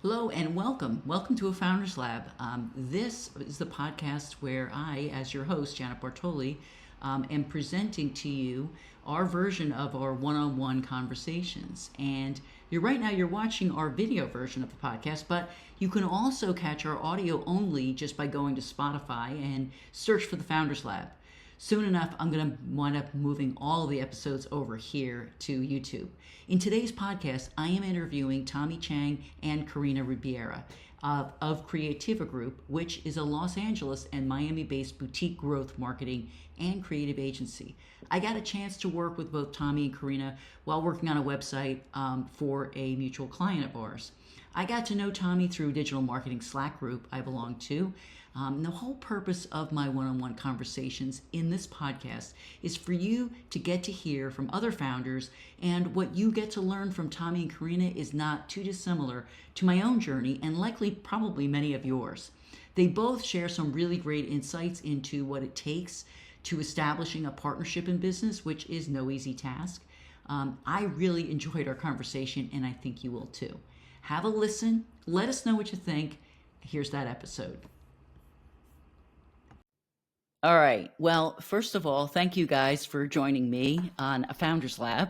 Hello and welcome. Welcome to a Founders Lab. This is the podcast where I, as your host, Janet Bartoli, am presenting to you our version of our one-on-one conversations. And right now you're watching our video version of the podcast, but you can also catch our audio only just by going to Spotify and search for the Founders Lab. Soon enough, I'm going to wind up moving all of the episodes over here to YouTube. In today's podcast, I am interviewing Tommy Chang and Karina Ribiera of Kreativa Group, which is a Los Angeles and Miami-based boutique growth marketing and creative agency. I got a chance to work with both Tommy and Karina while working on a website for a mutual client of ours. I got to know Tommy through digital marketing Slack group I belong to. The whole purpose of my one-on-one conversations in this podcast is for you to get to hear from other founders, and what you get to learn from Tommy and Karina is not too dissimilar to my own journey and likely probably many of yours. They both share some really great insights into what it takes to establishing a partnership in business, which is no easy task. I really enjoyed our conversation, and I think you will too. Have a listen. Let us know what you think. Here's that episode. All right. Well, first of all, thank you guys for joining me on a Founders Lab.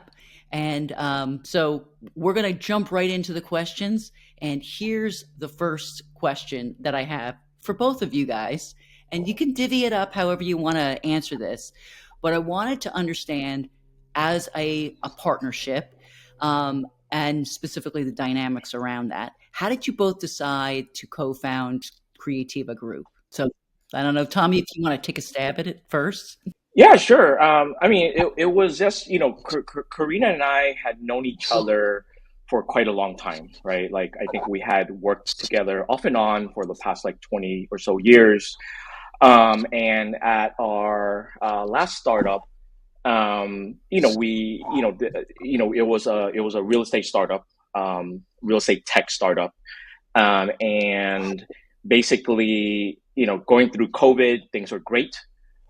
And so we're going to jump right into the questions. And here's the first question that I have for both of you guys. And you can divvy it up however you want to answer this. But I wanted to understand, as a partnership, and specifically the dynamics around that, how did you both decide to co-found Kreativa Group? So I don't know, Tommy, if you want to take a stab at it first. Yeah, sure. It was just, Karina and I had known each other for quite a long time, right? Like, I think we had worked together off and on for the past 20 or so years. And at our last startup, it was a real estate startup, real estate tech startup. And basically, going through COVID, things were great,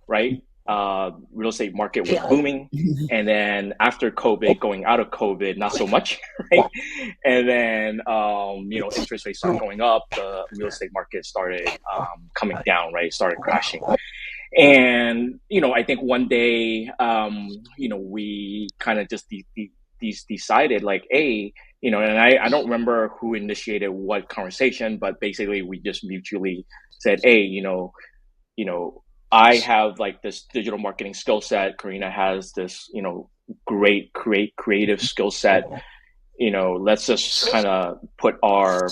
right? Real estate market was booming. And then after COVID, going out of COVID, not so much, right? And then, interest rates started going up, the real estate market started coming down, right? Started crashing. And, I think one day, we kind of just decided hey, and I don't remember who initiated what conversation, but basically we just mutually said, hey, I have this digital marketing skill set. Karina has this, great creative skill set. Let's just kind of put our,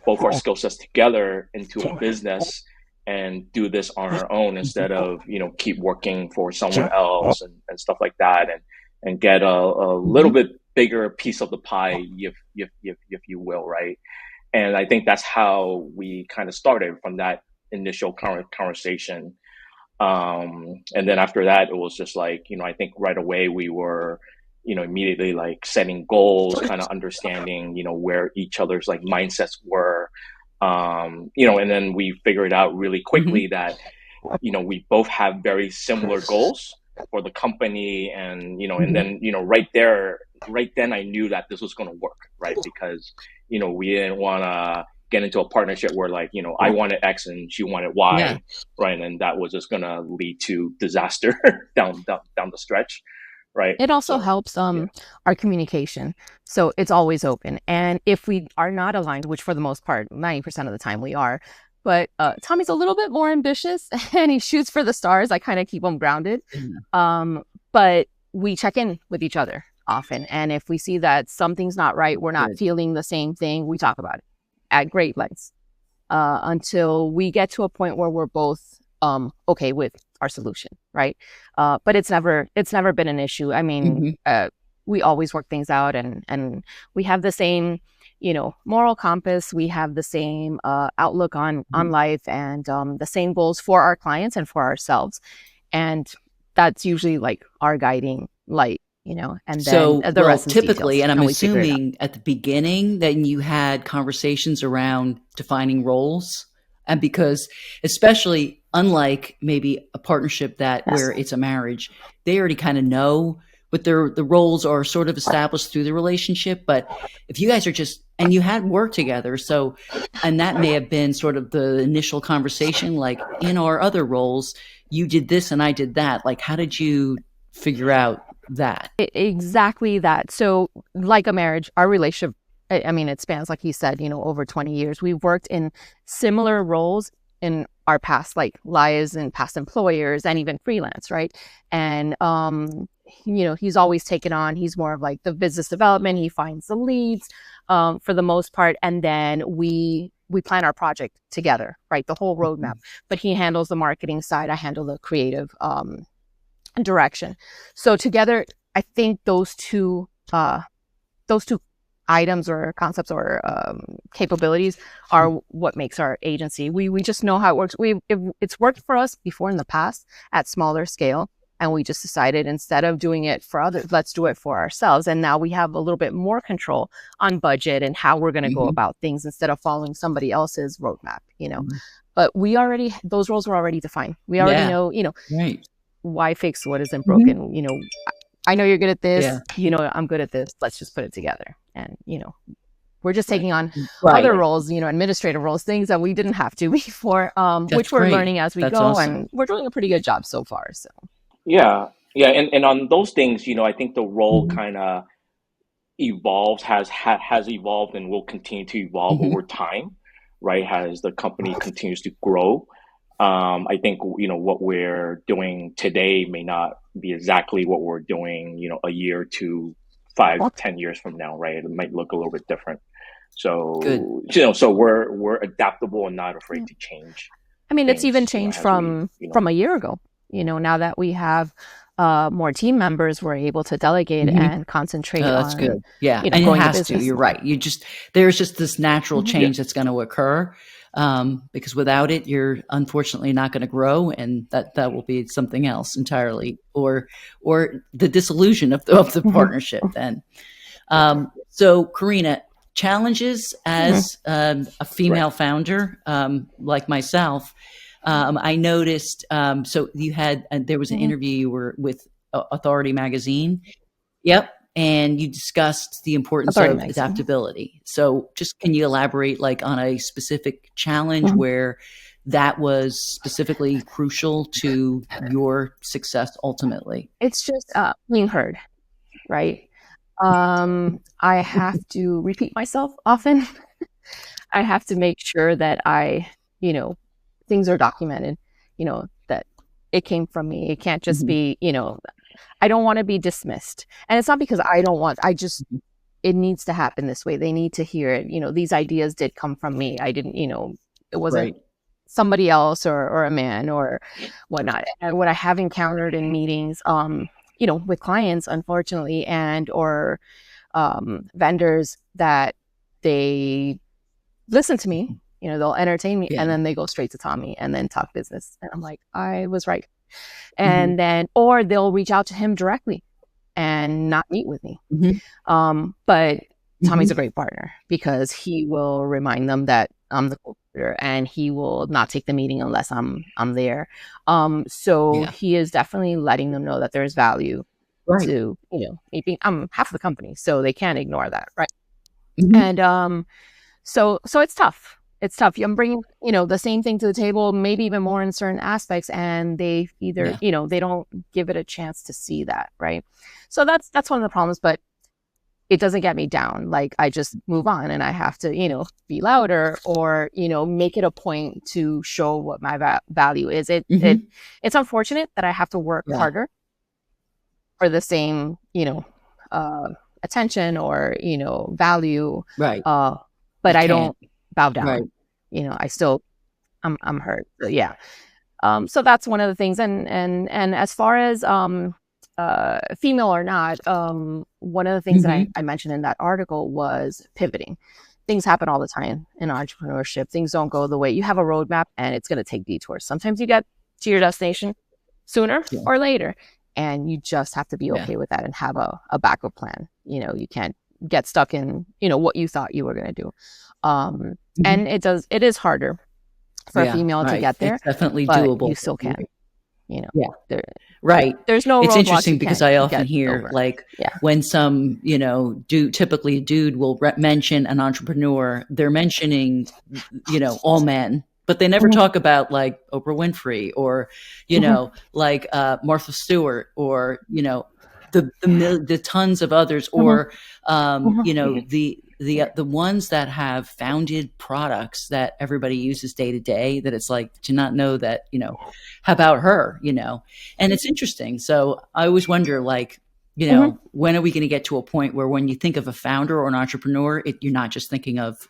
both our skill sets together into a business and do this on our own instead of, keep working for someone else and stuff like that, and get a little bit bigger piece of the pie, if you will, right? And I think that's how we kind of started from that initial conversation. And then after that, it was just I think right away we were, immediately setting goals, kind of understanding, where each other's mindsets were. And then we figured out really quickly that, we both have very similar goals for the company, and and then right then I knew that this was going to work, right? Because we didn't want to get into a partnership where I wanted X and she wanted Y, right? And that was just going to lead to disaster down the stretch, right? It also helps our communication, so it's always open. And if we are not aligned, which for the most part 90% of the time we are, but Tommy's a little bit more ambitious and he shoots for the stars. I kind of keep him grounded. But we check in with each other often. And if we see that something's not right, we're not feeling the same thing, we talk about it at great lengths until we get to a point where we're both okay with our solution, right? But it's never been an issue. I mean, we always work things out, and we have the same moral compass. We have the same outlook on life, and the same goals for our clients and for ourselves. And that's usually our guiding light, and then so the rest typically, details, and I'm assuming at the beginning that you had conversations around defining roles, and because especially unlike maybe a partnership where it's a marriage, they already kind of know but the roles are sort of established through the relationship. But if you guys are just, and you had worked together, so, and that may have been sort of the initial conversation, like in our other roles, you did this and I did that. Like, how did you figure out that? Exactly that. So like a marriage, our relationship, I mean, it spans, like he said, over 20 years. We've worked in similar roles in our past, like lives and past employers and even freelance, right? And, he's always taken on, he's more of like the business development. He finds the leads for the most part. And then we plan our project together, right? The whole roadmap. But he handles the marketing side. I handle the creative direction. So together, I think those two items or concepts or capabilities are what makes our agency. We just know how it works. It's worked for us before in the past at smaller scale, and we just decided instead of doing it for others, let's do it for ourselves. And now we have a little bit more control on budget and how we're going to go about things instead of following somebody else's roadmap. But those roles were already defined. We already know. Right. Why fix what isn't broken? I know you're good at this. I'm good at this. Let's just put it together. And, we're just taking on other roles, administrative roles, things that we didn't have to before, which we're learning as we go. Awesome. And we're doing a pretty good job so far. So, yeah. And on those things, I think the role kind of evolves, has evolved and will continue to evolve over time, right? As the company continues to grow. I think, what we're doing today may not be exactly what we're doing, a year to 5, 10 years from now, right? It might look a little bit different. So, so we're adaptable and not afraid to change. I mean, it's even changed from a year ago. Now that we have more team members, we're able to delegate and concentrate on. That's good. Yeah, and it has to. You're right. There's just this natural change that's going to occur. Because without it, you're unfortunately not going to grow, and that will be something else entirely, or the disillusion of the partnership. Then, so Karina, challenges as a female founder, like myself. I noticed. So you had there was an interview you were with Authority Magazine. Yep. And you discussed the importance of adaptability. So just can you elaborate on a specific challenge where that was specifically crucial to your success ultimately? It's just being heard, right? I have to repeat myself often. I have to make sure that things are documented, that it came from me. It can't just be, I don't want to be dismissed. And it's not because I don't want, it needs to happen this way. They need to hear it. These ideas did come from me. I didn't, it wasn't somebody else or a man or whatnot. And what I have encountered in meetings, with clients, unfortunately, and or vendors, that they listen to me, they'll entertain me and then they go straight to Tommy and then talk business. And I'm like, I was right. And then, or they'll reach out to him directly and not meet with me. But Tommy's a great partner because he will remind them that I'm the co-founder and he will not take the meeting unless I'm there. So he is definitely letting them know that there's value to, maybe I'm half of the company, so they can't ignore that. Right. And, so it's tough. It's tough. I'm bringing, the same thing to the table, maybe even more in certain aspects, and they either, they don't give it a chance to see that, right? So that's one of the problems, but it doesn't get me down. Like, I just move on, and I have to, be louder or, make it a point to show what my value is. It's unfortunate that I have to work harder for the same, attention or, value. Right. But I don't bow down. Right. I still, I'm hurt. So, so that's one of the things. And as far as female or not, one of the things that I mentioned in that article was pivoting. Things happen all the time in entrepreneurship. Things don't go the way you have a roadmap, and it's going to take detours. Sometimes you get to your destination sooner or later, and you just have to be okay with that and have a backup plan. You can't get stuck in, what you thought you were going to do. And it is harder for a female to get there. It's definitely doable. You still can. Yeah. there, Right. there's no It's roadblocks interesting you because can't I often get hear over. like Yeah. when some, typically a dude will mention an entrepreneur, they're mentioning, all men, but they never Mhm. talk about like Oprah Winfrey or, Mhm. like Martha Stewart or, the tons of others Mhm. or, Mhm. the ones that have founded products that everybody uses day to day that it's like, did you not know that, how about her, and it's interesting. So I always wonder, like, Mhm. when are we going to get to a point where when you think of a founder or an entrepreneur, you're not just thinking of,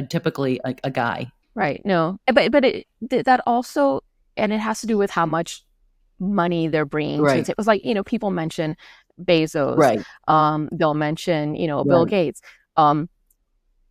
typically a guy. Right. No, that also, and it has to do with how much money they're bringing to the Right. table. It was like, people mention Bezos, Right. they'll mention, Bill Right. Gates, um,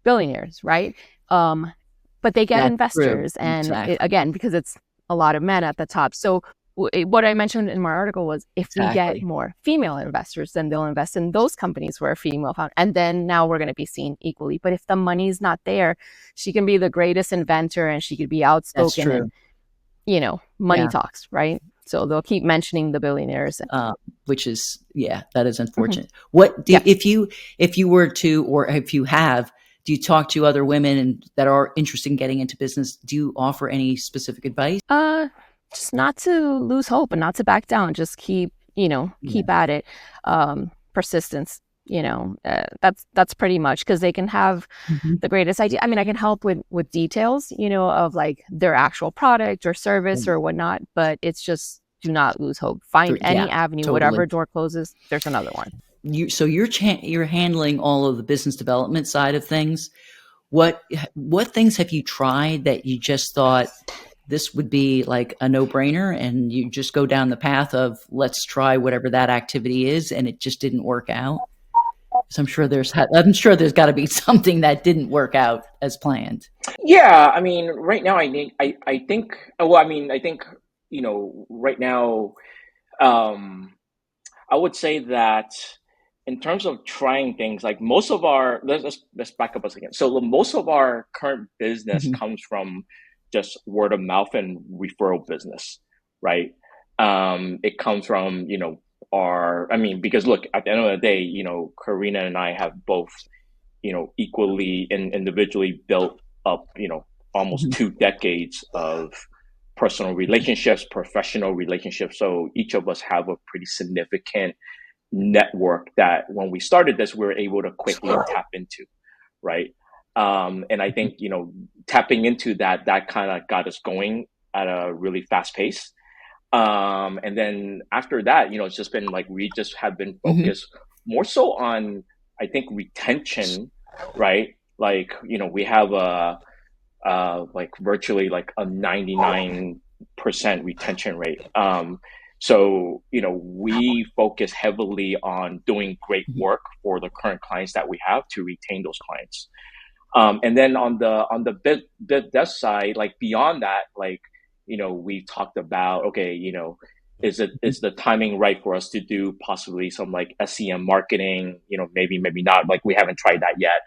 billionaires, right? But they get That's true. investors, and Exactly. again, because it's a lot of men at the top. So what I mentioned in my article was if we get Exactly. more female investors, then they'll invest in those companies where a female found, and then now we're going to be seen equally. But if the money's not there, she can be the greatest inventor and she could be That's outspoken and, true. money Yeah. talks, right? So they'll keep mentioning the billionaires. Which is, that is Mhm. unfortunate. What do Yeah. if you were to, or if you have, do you talk to other women that are interested in getting into business? Do you offer any specific advice? Just not to lose hope and not to back down. Just keep, Yeah. keep at it. Persistence, that's pretty much, because they can have Mhm. the greatest idea. I mean, I can help with details, of like their actual product or service or whatnot, but it's just do not lose hope. Find Yeah, any avenue, totally. whatever door closes, there's another one. So you're handling all of the business development side of things. What things have you tried that you just thought this would be like a no-brainer, and you just go down the path of let's try whatever that activity is, and it just didn't work out? So I'm sure there's got to be something that didn't work out as planned. Yeah, I mean, right now I think well, I mean, I think, right now, um I would say that in terms of trying things, like most of our let's back up a second. So most of our current business Mhm. comes from just word of mouth and referral business, right? It comes from, I mean, because look, at the end of the day, Karina and I have both, equally and individually built up, almost Mhm. 2 decades of personal relationships, professional relationships. So each of us have a pretty significant network that when we started this, we were able to quickly tap into, right? And I think, tapping into that kind of got us going at a really fast pace. And then after that, it's just been like we just have been Mhm. focused more so on, I think, retention, right? Like, we have a like virtually like a 99% retention rate. So, we focus heavily on doing great Mhm. work for the current clients that we have to retain those clients. And then on the biz dev side, like beyond that, like, we talked about, okay, is the timing right for us to do possibly some like SEM marketing, maybe not, like we haven't tried that yet.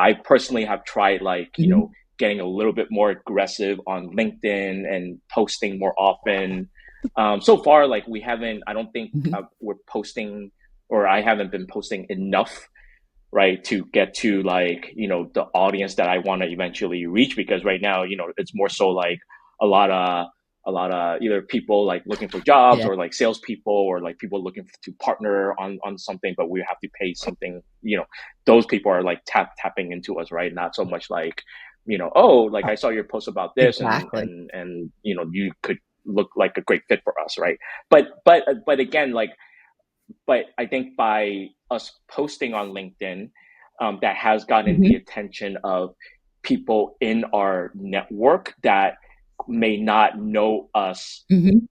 I personally have tried, like, Mhm. getting a little bit more aggressive on LinkedIn and posting more often. So far, like we haven't, I don't think Mhm. we're posting, or I haven't been posting enough, right, to get to, like, the audience that I want to eventually reach. Because right now, it's more so like a lot of either people like looking for jobs, Yeah. or like salespeople, or like people looking to partner on something, but we have to pay something. Those people are like tapping into us, right? Not so much like, oh, like I saw your post about this, and Exactly. you could look like a great fit for us, right? But again, like, but I think by us posting on LinkedIn, that has gotten the Mhm. attention of people in our network that may not know us Mhm.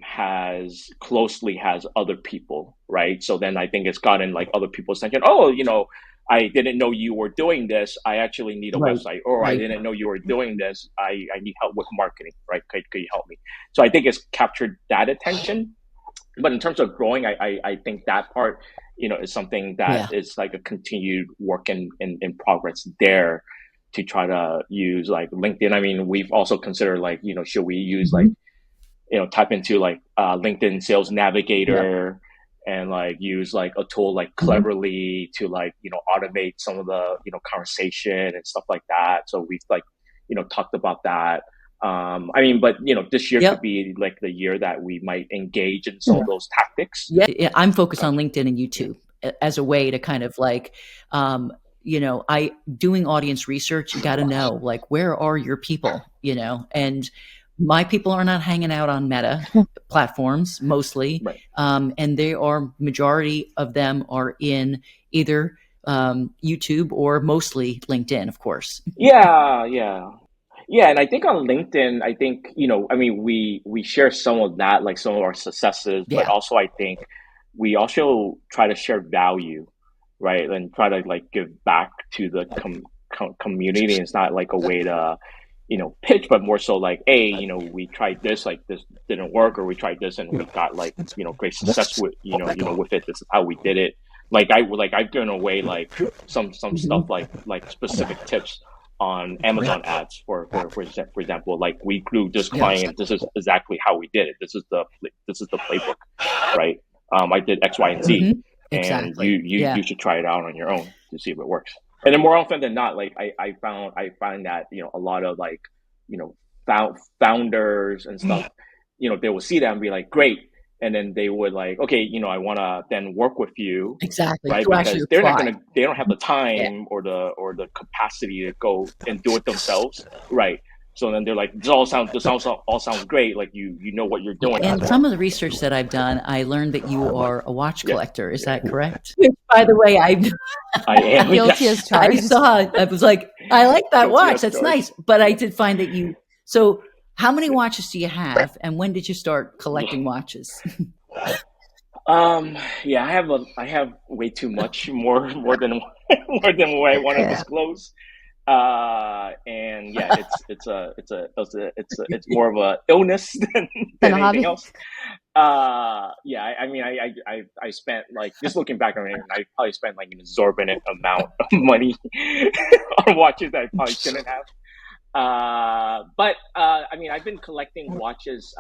has closely has other people, right? So then I think it's gotten like other people's attention. Oh, I didn't know you were doing this. I actually need a Right. website. Or I Right. didn't know you were doing this. I need help with marketing, right? Could you help me? So I think it's captured that attention. But in terms of growing, I think that part, is something that Yeah. is like a continued work in progress there, to try to use like LinkedIn. I mean, we've also considered, like, should we use like Mhm. tap into like LinkedIn Sales Navigator and like use like a tool like Cleverly to like, automate some of the, conversation and stuff like that. So we've like, talked about that. But this year could be like the year that we might engage in some of those tactics. Yeah, I'm focused on LinkedIn and YouTube as a way to kind of like, I doing audience research. You got to know like where are your people, and my people are not hanging out on Meta platforms mostly, right. And they are majority of them are in either YouTube or mostly LinkedIn, of course. Yeah. And I think on LinkedIn, we share some of that, like some of our successes, but also I think we also try to share value, right? And try to like give back to the community. It's not like a way to, pitch, but more so like, hey, we tried this, like this didn't work, or we tried this and we got like, great success with, with it. This is how we did it. I've given away like some stuff like specific tips on Amazon ads for example, like we grew this client. This is exactly how we did it. This is the playbook, right? I did X, Y, and Z, and you should try it out on your own to see if it works. And then more often than not, like I find that a lot of like founders and stuff, they will see that and be like, great. And then they would like, okay, I want to then work with you, right? Because they don't have the time or the capacity to go and do it themselves, right? So then they're like, this all sounds great. Like you know what you're doing. And some of the research that I've done, I learned that you are a watch collector. Is that correct? By the way, I am guilty as charged. I was like, I like that watch. That's nice. But I did find that you. So, how many watches do you have, and when did you start collecting watches? I have way too much, more than what I want to disclose. It's more of a illness than anything else. I spent like, just looking back on it, I probably spent like an exorbitant amount of money on watches that I probably shouldn't have. I've been collecting watches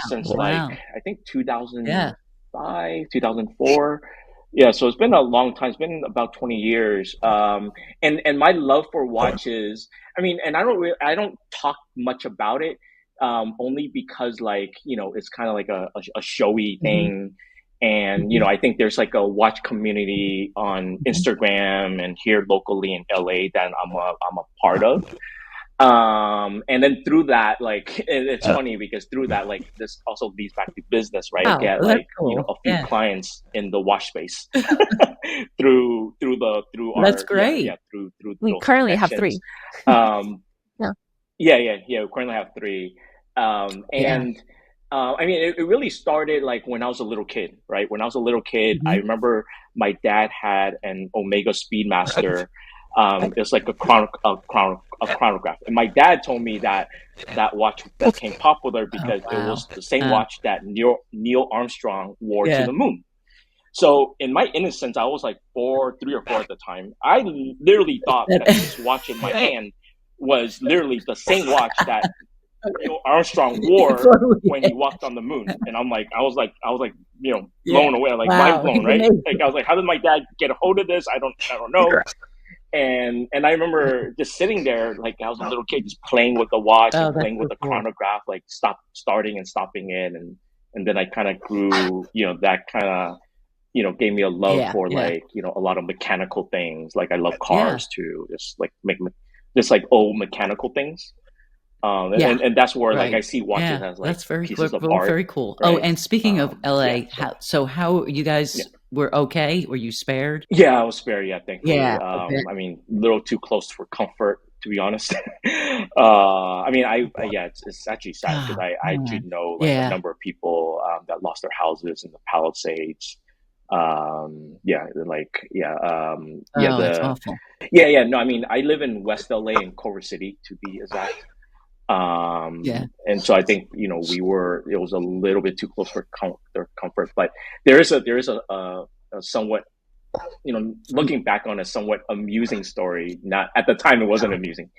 since like I think 2005, 2004. Yeah, so it's been a long time. It's been about 20 years. And my love for watches, and I don't talk much about it, only because like, it's kind of like a showy thing. And, I think there's like a watch community on Instagram and here locally in LA that I'm a part of. And then through that, like, it's funny because through that, like, this also leads back to business, right? Get like, cool. A few clients in the watch space through our, that's great. Through we currently have 3. We currently have 3. It really started like when I was a little kid, right? When I was a little kid, I remember my dad had an Omega Speedmaster. It's like a chronograph, and my dad told me that watch became popular because it was the same watch that Neil Armstrong wore to the moon. So in my innocence, I was like 3 or 4 at the time. I literally thought that this watch in my hand was literally the same watch that Neil Armstrong wore when he walked on the moon. And I was like blown away, like mind blown, right? Like I was like, how did my dad get a hold of this? I don't know. And I remember just sitting there, like I was a little kid, just playing with the watch and playing with the chronograph, like starting and stopping it. And then I kind of grew, that kind of, gave me a love for like, a lot of mechanical things. Like I love cars too, just like old mechanical things. And that's where like I see watches as like that's very pieces cool, of art. very cool. Right? Oh, and speaking of LA, how you guys were okay? Were you spared? Yeah, I was spared. Yeah, thankfully. Yeah, a little too close for comfort, to be honest. It's actually sad because I do know like a number of people that lost their houses in the Palisades. That's awful. No, I live in West LA in Culver City to be exact. And so I think it was a little bit too close for their comfort, but there is a somewhat looking back on a somewhat amusing story. Not at the time, it wasn't amusing,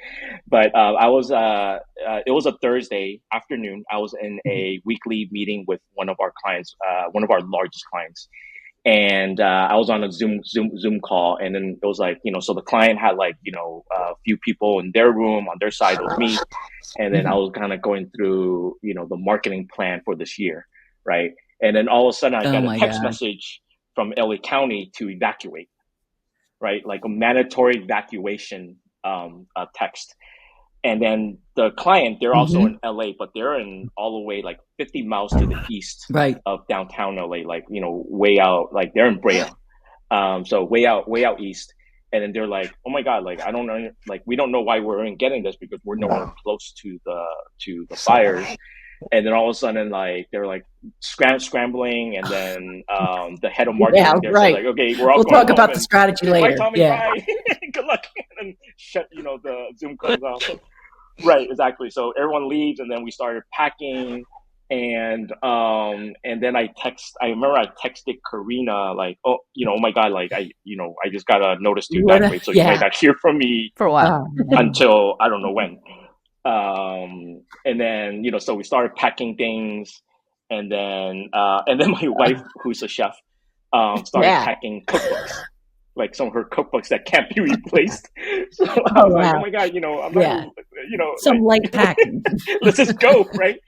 but it was a Thursday afternoon. I was in a weekly meeting with one of our clients, one of our largest clients, and I was on a Zoom call, and then it was like, so the client had like, a few people in their room. On their side, it was me, and then I was kind of going through, the marketing plan for this year, right? And then all of a sudden, I got a text message from LA County to evacuate, right? Like a mandatory evacuation text. And then the client, they're also in LA, but they're in all the way like 50 miles to the east of downtown LA, like, way out, like they're in Brea. So way out east. And then they're like, oh my God, like, I don't know, like, we don't know why we're getting this because we're nowhere close to the fires. And then all of a sudden, like, they're like scrambling, and then the head of marketing, they're like, okay, we'll talk about the strategy later. Bye, Tommy, bye. Good luck. And then shut, the Zoom comes off. Right, exactly. So everyone leaves, and then we started packing, and then I remember I texted Karina like, oh my God, like I just got a notice to evacuate, so you might not hear from me for a while until I don't know when. And then, so we started packing things, and then my wife, who's a chef, started packing cookbooks, like some of her cookbooks that can't be replaced. So I was like, oh my God, I'm not, some like, light packing. Let's just go. Right.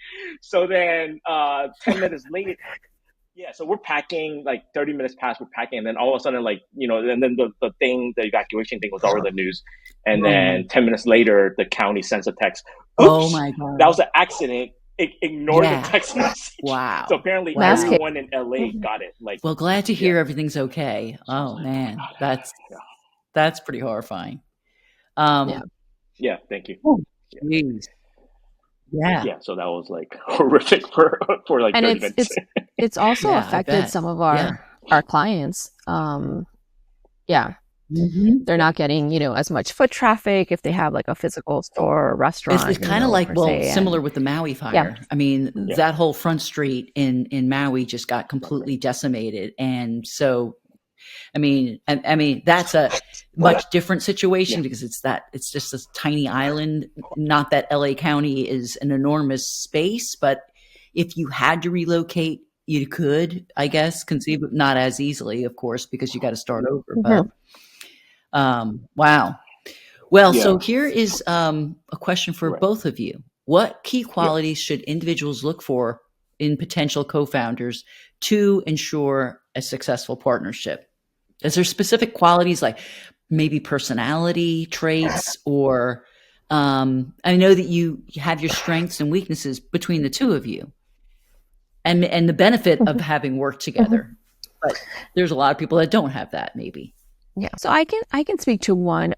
So then, 10 minutes later, so we're packing, like 30 minutes past, we're packing, and then all of a sudden, like, and then the evacuation thing was all over the news. And then 10 minutes later, the county sends a text. Oops, oh my God, that was an accident. Ignore the text message. Wow. So apparently everyone in LA got it. Like, well, glad to hear everything's okay. Oh man, that's pretty horrifying. Yeah, thank you. Oh, geez. Yeah, so that was like horrific for like 30 minutes. It's also affected some of our clients. They're not getting, as much foot traffic if they have like a physical store or restaurant. It's kind of like, similar with the Maui fire. I mean, that whole front street in Maui just got completely decimated. And so, I mean, that's a much different situation because it's just this tiny island. Not that LA County is an enormous space, but if you had to relocate, you could, I guess, conceive of, not as easily, of course, because you got to start over. But wow. Well, so here is a question for both of you. What key qualities should individuals look for in potential co-founders to ensure a successful partnership? Is there specific qualities like maybe personality traits, or I know that you have your strengths and weaknesses between the two of you, and the benefit of having worked together. But there's a lot of people that don't have that, maybe. Yeah. So I can speak to one,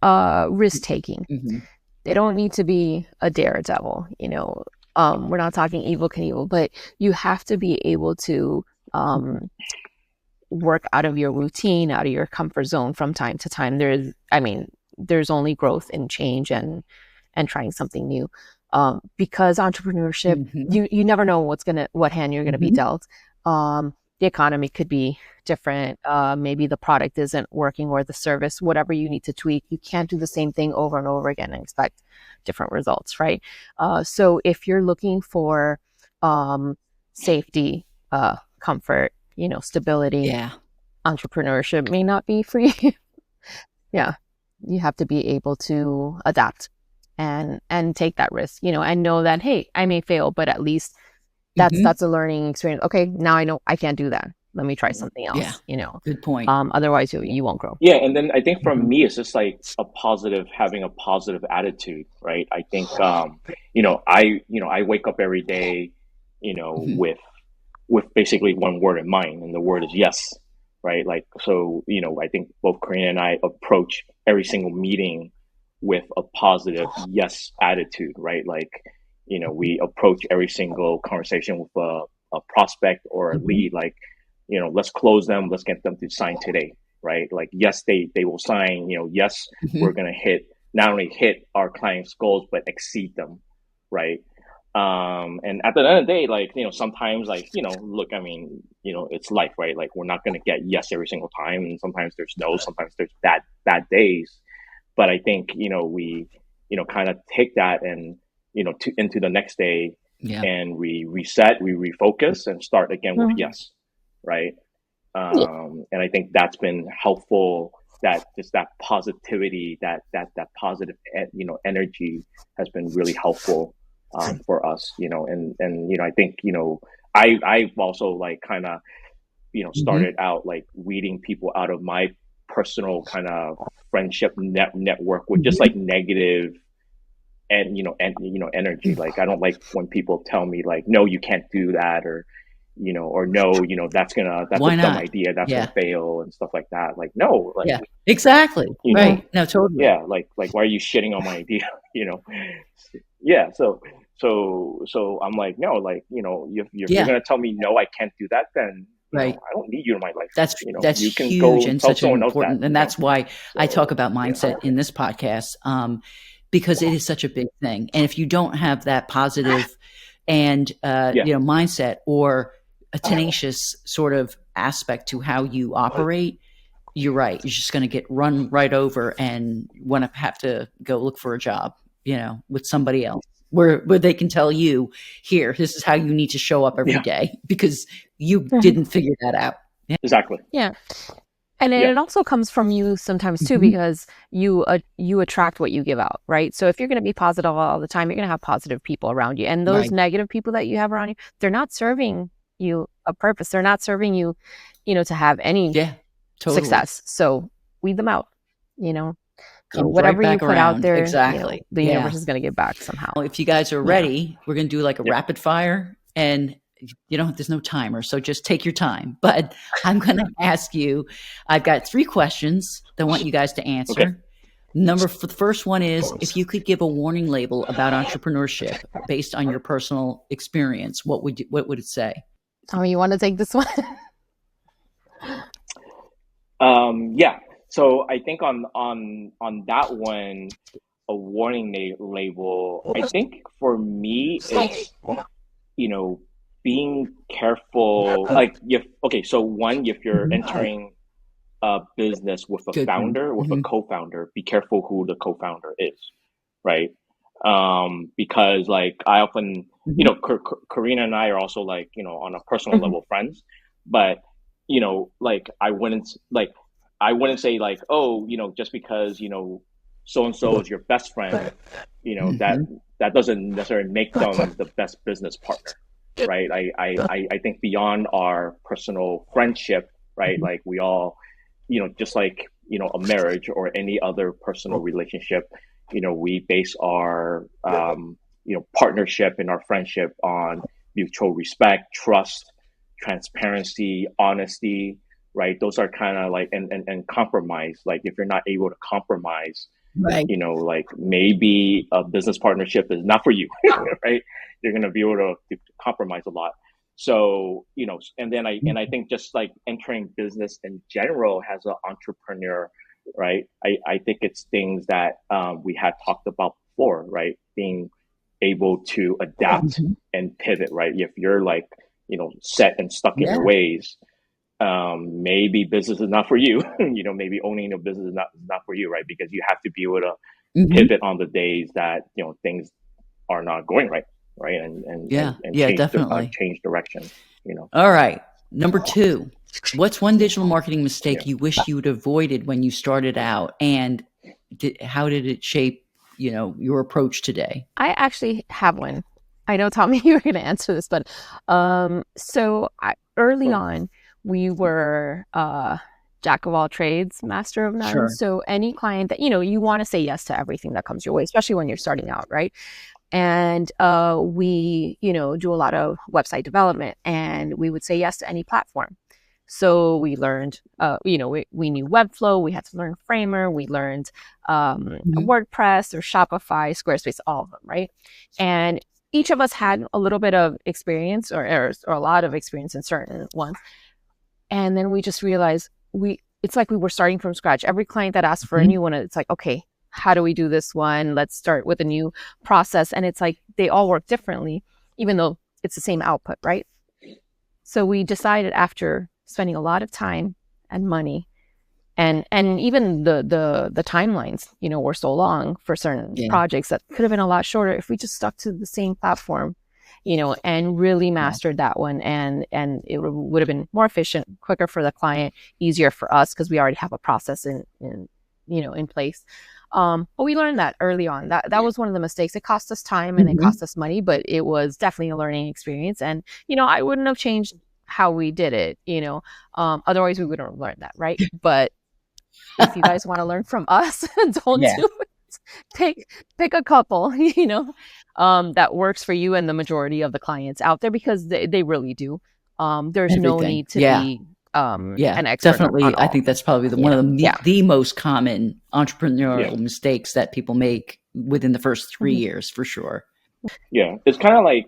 risk taking. They don't need to be a daredevil, we're not talking Evel Knievel, but you have to be able to work out of your routine, out of your comfort zone from time to time. There's only growth and change and trying something new. Because entrepreneurship, you never know what hand you're gonna be dealt. The economy could be different. Maybe the product isn't working, or the service, whatever you need to tweak. You can't do the same thing over and over again and expect different results, right? So if you're looking for safety, comfort, stability, entrepreneurship may not be for you. You have to be able to adapt and take that risk, and know that, hey, I may fail, but at least that's a learning experience. Okay, now I know I can't do that. Let me try something else. Good point. Otherwise you won't grow. Yeah, and then I think for me, it's just like having a positive attitude, right? I think I wake up every day, with basically one word in mind, and the word is yes, right? Like, so I think both Karina and I approach every single meeting with a positive yes attitude, right? Like, we approach every single conversation with a prospect or a lead, like, let's close them, let's get them to sign today, right? Like, yes, they will sign, yes, we're going to not only hit our clients' goals, but exceed them, right? And at the end of the day, like, sometimes, like, look, I mean, it's life, right? Like, we're not going to get yes every single time. And sometimes there's no, sometimes there's bad days. But I think, we, kind of take that and, into the next day, and we reset, we refocus and start again with yes. Right. And I think that's been helpful, that just that positivity, that positive, energy has been really helpful for us, and I think, I've also, like, kind of, started out, like, weeding people out of my personal kind of friendship network with just, like, negative and energy. Like, I don't like when people tell me, like, no, you can't do that, or no, that's a dumb idea, that's gonna fail and stuff like that. Like, no, like, exactly, right? No, totally. Like why are you shitting on my idea? So I'm like, no, like, if you're gonna tell me no, I can't do that, then I don't need you in my life. That's you can huge go and tell such an someone else important, that, and that's why I talk about mindset in this podcast, because it is such a big thing. And if you don't have that positive and mindset, or a tenacious sort of aspect to how you operate, you're right. You're just going to get run right over and want to have to go look for a job, with somebody else, where they can tell you, here, this is how you need to show up every day, because you didn't figure that out. Exactly. Yeah. And it also comes from you sometimes too, because you attract what you give out, right? So if you're going to be positive all the time, you're going to have positive people around you. And those negative people that you have around you, they're not serving you a purpose. They're not serving you, to have any success. So weed them out, whatever you put out there, exactly. The universe is going to give back somehow. If you guys are ready, we're going to do like a rapid fire, and there's no timer, so just take your time. But I'm going to ask you, I've got 3 questions that I want you guys to answer. Okay. The first one is, if you could give a warning label about entrepreneurship based on your personal experience, what would it say? Tommy, you want to take this one? Yeah. So I think on that one, a warning label, I think for me, it's, being careful. Like, so one, if you're entering a business with a founder, with a co-founder, be careful who the co-founder is, right? Because, like, I often, Karina and I are also, like, on a personal level friends, but, like, I wouldn't say, like, oh, just because, so-and-so is your best friend, that doesn't necessarily make them the best business partner. Right. I think beyond our personal friendship, right, like, we all, just like, a marriage or any other personal relationship, we base our, partnership and our friendship on mutual respect, trust, transparency, honesty, right? Those are kind of like, and compromise. Like, if you're not able to compromise, right, like, maybe a business partnership is not for you, right? You're going to be able to compromise a lot. So, and then I think just, like, entering business in general as an entrepreneur, right? I think it's things that we had talked about before, right? Being able to adapt and pivot, right? If you're, like, set and stuck in your ways, maybe business is not for you. Maybe owning a business is not for you, right? Because you have to be able to pivot on the days that things are not going right, and change, definitely change direction. All right, number 2, what's one digital marketing mistake you wish you would avoided when you started out, and how did it shape your approach today? I actually have one. I know, Tommy, you were going to answer this, but early on, we were jack of all trades, master of none. Sure. So any client that, you want to say yes to everything that comes your way, especially when you're starting out, right? And we, do a lot of website development, and we would say yes to any platform. So we learned, we knew Webflow, we had to learn Framer, we learned WordPress or Shopify, Squarespace, all of them, right? And each of us had a little bit of experience or a lot of experience in certain ones. And then we just realized it's like we were starting from scratch. Every client that asked for a new one, it's like, okay, how do we do this one? Let's start with a new process. And it's like they all work differently, even though it's the same output, right? So we decided, after spending a lot of time and money, and even the timelines, were so long for certain projects that could have been a lot shorter if we just stuck to the same platform, and really mastered that one, and it would have been more efficient, quicker for the client, easier for us because we already have a process in place. But we learned that early on. That was one of the mistakes. It cost us time and it cost us money, but it was definitely a learning experience. And I wouldn't have changed how we did it. Otherwise we wouldn't have learned that, right? But if you guys want to learn from us, don't do it. Pick a couple, that works for you and the majority of the clients out there, because they really do. There's no need to be an expert. Definitely. I think that's probably one of the most common entrepreneurial mistakes that people make within the first 3 years, for sure. Yeah, it's kind of like,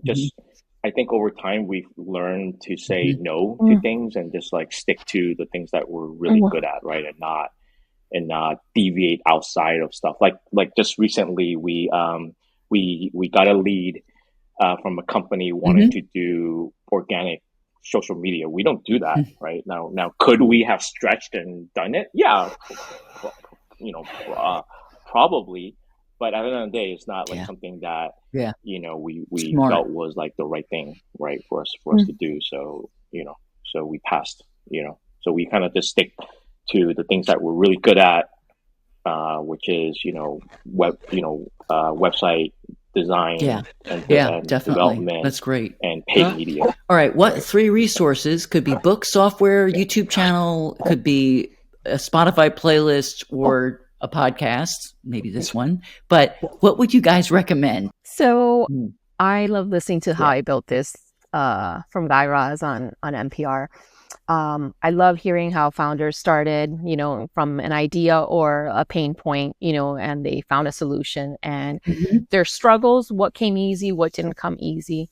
just I think over time we've learned to say no to things and just like stick to the things that we're really good at, right? And not deviate outside of stuff. Like just recently we got a lead from a company wanting to do organic social media. We don't do that right now. Could we have stretched and done it? Yeah, probably. But at the end of the day, it's not like something that we felt was like the right thing, right, for us to do. So so we passed. So we kind of just stick to the things that we're really good at, which is website design and development. That's great. And paid media. All right, what 3 resources? Could be book, software, YouTube channel, could be a Spotify playlist, or a podcast, maybe this one, but what would you guys recommend? So I love listening to How I Built This from Guy Raz on NPR. I love hearing how founders started, from an idea or a pain point, and they found a solution, and their struggles, what came easy, what didn't come easy.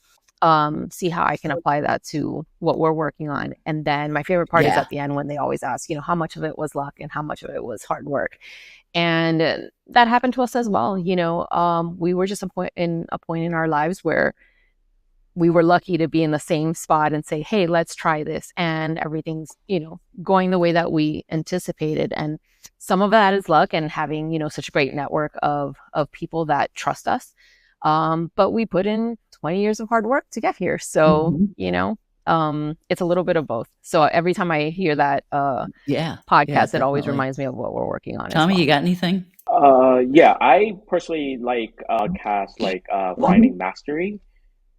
See how I can apply that to what we're working on. And then my favorite part is at the end when they always ask, how much of it was luck and how much of it was hard work. And that happened to us as well. We were just in a point in our lives where we were lucky to be in the same spot and say, hey, let's try this. And everything's, going the way that we anticipated. And some of that is luck and having, such a great network of people that trust us. But we put in 20 years of hard work to get here. So, it's a little bit of both. So every time I hear that podcast, it always reminds me of what we're working on. Tommy, you got anything? I personally like cast like Finding Mastery,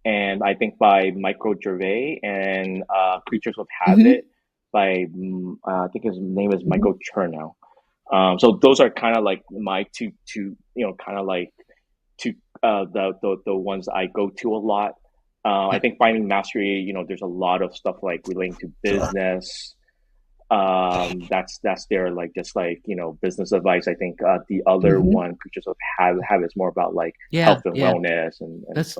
and I think by Michael Gervais, and Creatures of Habit by I think his name is Michael Chernow. So those are kind of like my two kind of like the ones I go to a lot. I think Finding Mastery, there's a lot of stuff like relating to business. That's their like just like business advice. I think the other one, Creatures of Habit, is more about like health and wellness and those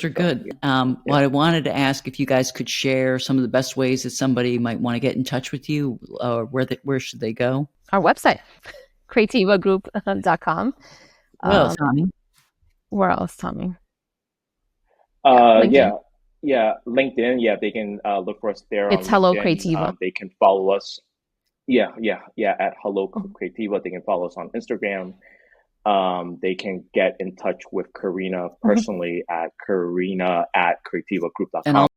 are good. Well, I wanted to ask if you guys could share some of the best ways that somebody might want to get in touch with you. Where should they go? Our website, kreativagroup.com. Tommy. Where else, Tommy? LinkedIn. LinkedIn. They can look for us there. It's Hello Kreativa. They can follow us. At Hello Kreativa. They can follow us on Instagram. They can get in touch with Karina personally at Karina@kreativagroup.com.